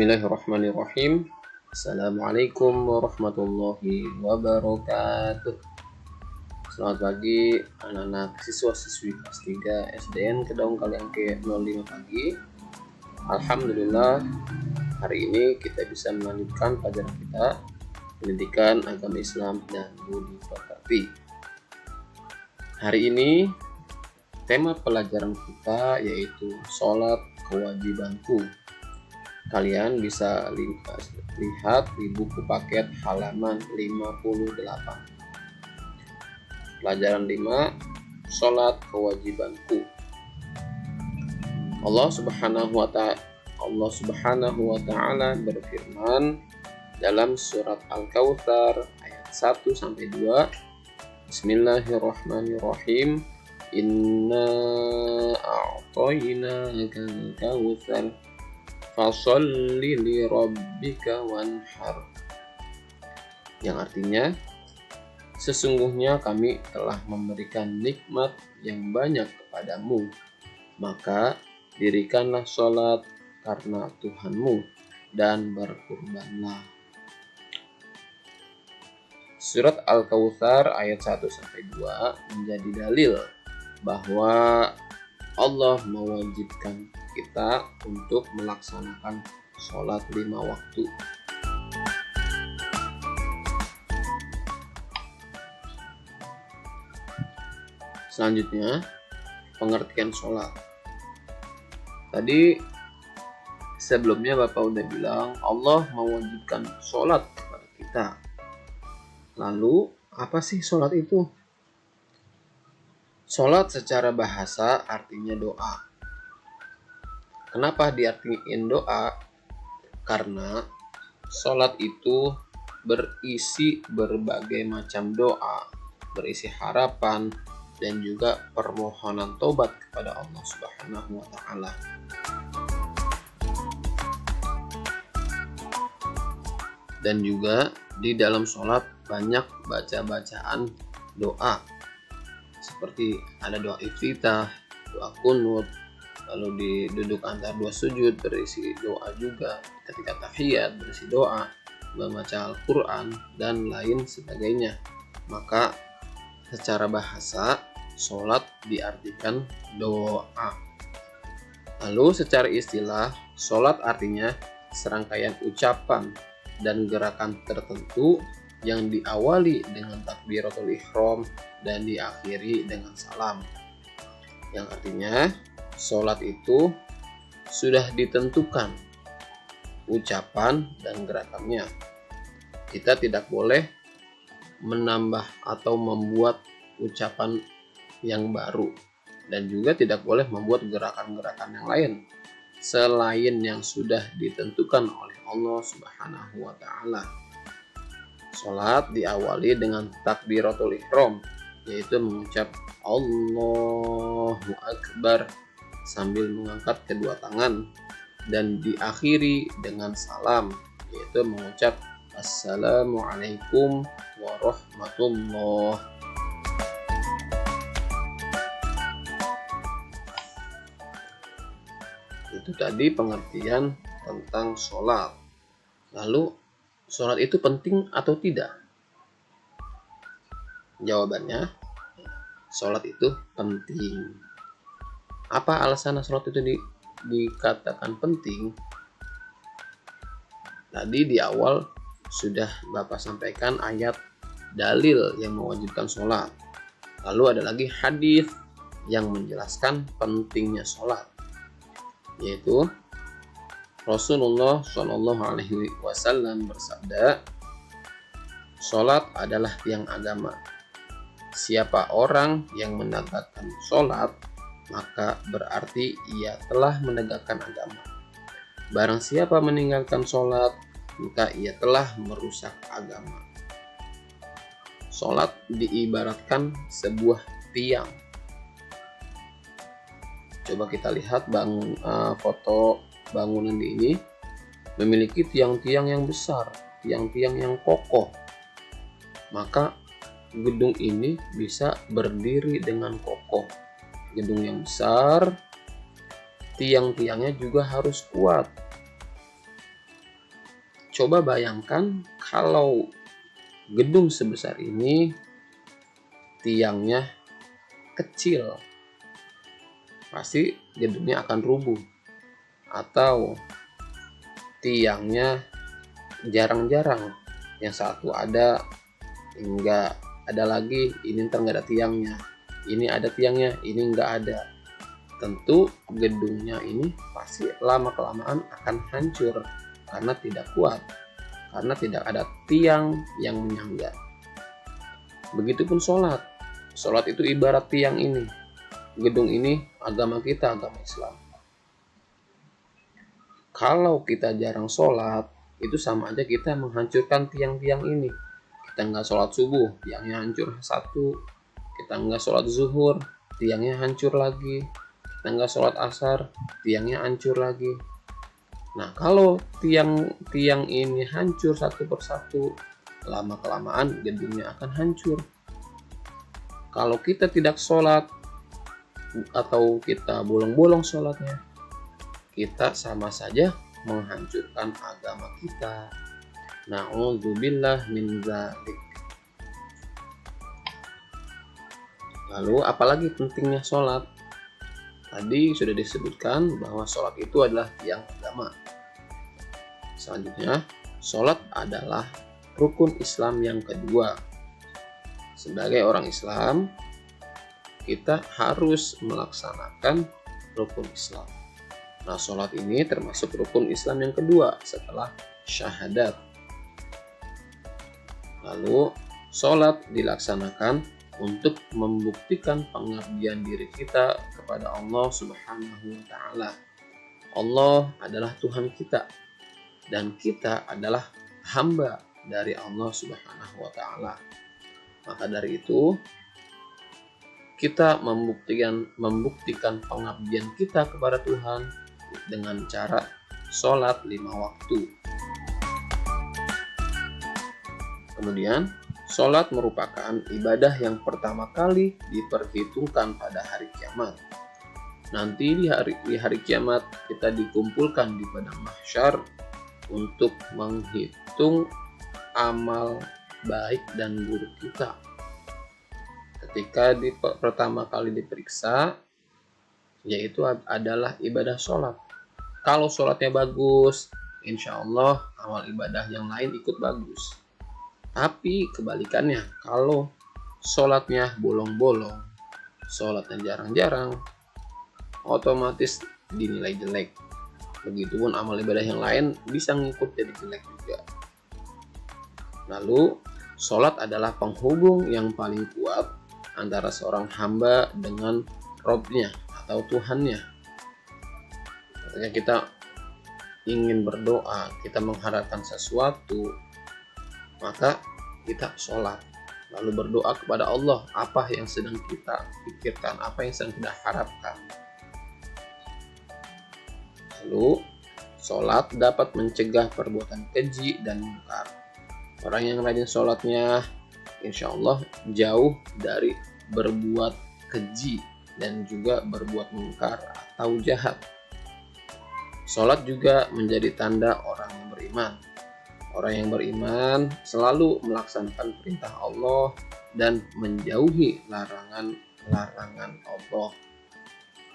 Bismillahirrahmanirrahim. Assalamualaikum warahmatullahi wabarakatuh. Selamat pagi anak-anak siswa-siswi kelas 3 SDN Kedaung Kaliang ke-05 pagi. Alhamdulillah, hari ini kita bisa melanjutkan pelajaran kita pendidikan agama Islam dan budi pekerti. Hari ini tema pelajaran kita yaitu sholat kewajibanku. Kalian bisa lihat di buku paket halaman 58. Pelajaran 5, sholat kewajibanku. Allah Subhanahu wa Ta'ala berfirman dalam surat Al-Kautsar ayat 1 sampai 2. Bismillahirrahmanirrahim. Inna a'tainakal kautsar Fasolli li rabbika wanhar. Yang artinya, sesungguhnya kami telah memberikan nikmat yang banyak kepadamu, maka dirikanlah sholat karena Tuhanmu dan berkurbanlah. Surat Al-Kautsar ayat 1-2 menjadi dalil bahwa Allah mewajibkan kita untuk melaksanakan sholat 5 waktu. Selanjutnya, pengertian sholat. Tadi sebelumnya Bapak udah bilang Allah mewajibkan sholat kepada kita. Lalu, apa sih sholat itu? Sholat secara bahasa artinya doa. Kenapa diartikan doa? Karena sholat itu berisi berbagai macam doa, berisi harapan, dan juga permohonan taubat kepada Allah Subhanahu wa Ta'ala. Dan juga di dalam sholat banyak baca-bacaan doa, seperti ada doa iftitah, doa kunut, lalu di duduk antara dua sujud berisi doa juga, ketika tahiyat berisi doa, membaca Al-Quran, dan lain sebagainya. Maka secara bahasa, sholat diartikan doa. Lalu secara istilah, sholat artinya serangkaian ucapan dan gerakan tertentu yang diawali dengan takbiratul ihram dan diakhiri dengan salam. Yang artinya, sholat itu sudah ditentukan ucapan dan gerakannya. Kita tidak boleh menambah atau membuat ucapan yang baru, dan juga tidak boleh membuat gerakan-gerakan yang lain selain yang sudah ditentukan oleh Allah Subhanahu wa Ta'ala. Sholat diawali dengan takbiratul ihram, yaitu mengucap Allahu Akbar sambil mengangkat kedua tangan, dan diakhiri dengan salam, yaitu mengucap Assalamualaikum warahmatullah. Itu tadi pengertian tentang sholat. Lalu, sholat itu penting atau tidak? Jawabannya, sholat itu penting. Apa alasan sholat itu dikatakan penting? Tadi di awal sudah Bapak sampaikan ayat dalil yang mewajibkan sholat. Lalu ada lagi hadis yang menjelaskan pentingnya sholat, yaitu Rasulullah SAW bersabda, sholat adalah tiang agama. Siapa orang yang menegakkan sholat, maka berarti ia telah menegakkan agama. Barang siapa meninggalkan sholat, maka ia telah merusak agama. Sholat diibaratkan sebuah tiang. Coba kita lihat foto bangunan di ini memiliki tiang-tiang yang besar, tiang-tiang yang kokoh. Maka gedung ini bisa berdiri dengan kokoh. Gedung yang besar, tiang-tiangnya juga harus kuat. coba bayangkan kalau gedung sebesar ini tiangnya kecil, pasti gedungnya akan rubuh. Atau tiangnya jarang-jarang, yang satu ada, enggak ada lagi, ini ntar nggak ada tiangnya, ini ada tiangnya, ini nggak ada. Tentu gedungnya ini pasti lama-kelamaan akan hancur karena tidak kuat, karena tidak ada tiang yang menyangga. Begitupun sholat. Sholat itu ibarat tiang ini. Gedung ini agama kita, agama Islam. Kalau kita jarang sholat, itu sama aja kita menghancurkan tiang-tiang ini. Kita nggak sholat subuh, tiangnya hancur satu. Kita nggak sholat zuhur, tiangnya hancur lagi. Kita nggak sholat asar, tiangnya hancur lagi. Nah, kalau tiang-tiang ini hancur satu persatu, lama-kelamaan gedungnya akan hancur. Kalau kita tidak sholat, atau kita bolong-bolong sholatnya, kita sama saja menghancurkan agama kita. Na'udzubillah min dzalik. Lalu apalagi pentingnya sholat? Tadi sudah disebutkan bahwa sholat itu adalah tiang agama. Selanjutnya, sholat adalah rukun Islam yang kedua. Sebagai orang Islam, kita harus melaksanakan rukun Islam. Nah, sholat ini termasuk rukun Islam yang kedua setelah syahadat. Lalu, sholat dilaksanakan untuk membuktikan pengabdian diri kita kepada Allah Subhanahu wa Ta'ala. Allah adalah Tuhan kita, dan kita adalah hamba dari Allah Subhanahu wa Ta'ala. Maka dari itu, kita membuktikan pengabdian kita kepada Tuhan dengan cara sholat 5 waktu. Kemudian, sholat merupakan ibadah yang pertama kali diperhitungkan pada hari kiamat. Nanti di hari kiamat kita dikumpulkan di padang mahsyar untuk menghitung amal baik dan buruk kita. Ketika pertama kali diperiksa, yaitu adalah ibadah sholat. Kalau sholatnya bagus, insya Allah amal ibadah yang lain ikut bagus. Tapi kebalikannya, kalau sholatnya bolong-bolong, sholatnya jarang-jarang, otomatis dinilai jelek. Begitupun amal ibadah yang lain bisa ngikut jadi jelek juga. Lalu, sholat adalah penghubung yang paling kuat antara seorang hamba dengan Robnya atau Tuhannya. Ketika kita ingin berdoa, kita mengharapkan sesuatu, maka kita sholat, lalu berdoa kepada Allah apa yang sedang kita pikirkan, apa yang sedang kita harapkan. Lalu, sholat dapat mencegah perbuatan keji dan mungkar. Orang yang rajin sholatnya, insya Allah jauh dari berbuat keji dan juga berbuat mungkar atau jahat. Sholat juga menjadi tanda orang yang beriman. Orang yang beriman selalu melaksanakan perintah Allah dan menjauhi larangan-larangan Allah.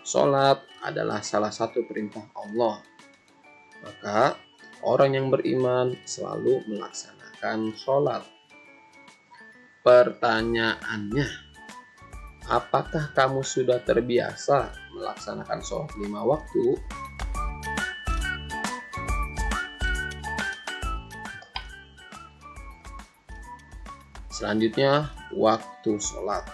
Sholat adalah salah satu perintah Allah. Maka orang yang beriman selalu melaksanakan sholat. Pertanyaannya, apakah kamu sudah terbiasa melaksanakan sholat 5 waktu? Selanjutnya, waktu sholat.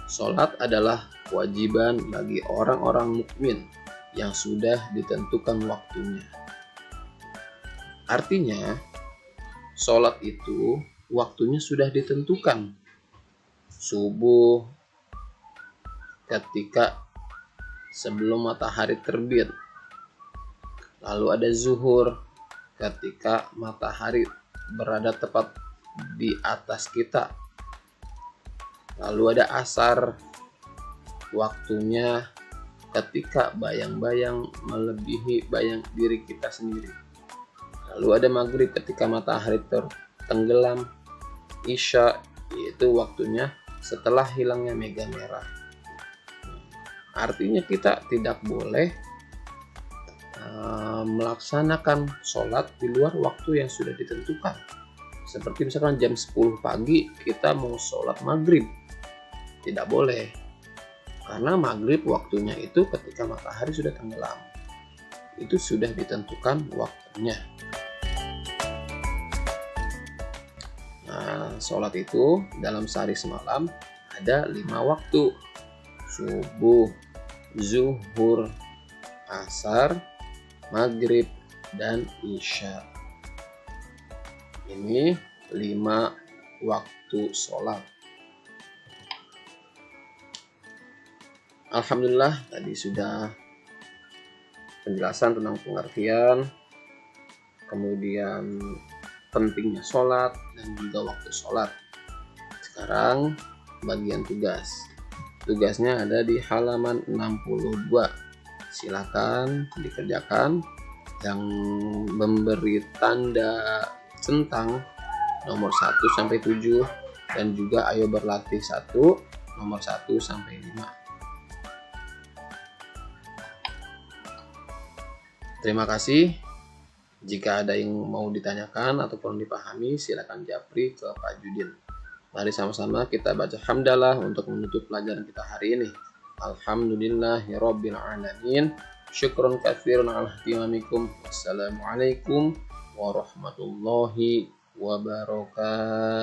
Sholat adalah kewajiban bagi orang-orang mukmin yang sudah ditentukan waktunya. Artinya, sholat itu waktunya sudah ditentukan. Subuh ketika sebelum matahari terbit. Lalu ada zuhur ketika matahari berada tepat di atas kita. Lalu ada asar, waktunya ketika bayang-bayang melebihi bayang diri kita sendiri. Lalu ada maghrib ketika matahari tenggelam. Isya yaitu waktunya setelah hilangnya mega merah. Artinya kita tidak boleh melaksanakan sholat di luar waktu yang sudah ditentukan. Seperti misalkan jam 10 pagi kita mau sholat maghrib, tidak boleh, karena maghrib waktunya itu ketika matahari sudah tenggelam, itu sudah ditentukan waktunya. Nah, sholat itu dalam sehari semalam ada 5 waktu: subuh, zuhur, asar, maghrib, dan isya. Ini 5 waktu sholat. Alhamdulillah tadi sudah penjelasan tentang pengertian, kemudian pentingnya sholat dan juga waktu sholat. Sekarang bagian tugas. Tugasnya ada di halaman 62. Silakan dikerjakan. Yang memberi tanda centang nomor 1 sampai 7 dan juga ayo berlatih 1 nomor 1 sampai 5. Terima kasih. Jika ada yang mau ditanyakan ataupun dipahami, silakan japri ke Pak Judin. Mari sama-sama kita baca hamdalah untuk menutup pelajaran kita hari ini. Alhamdulillahirabbil alamin. Syukron katsiran ala ihtimamikum. Wassalamualaikum warahmatullahi wabarakatuh.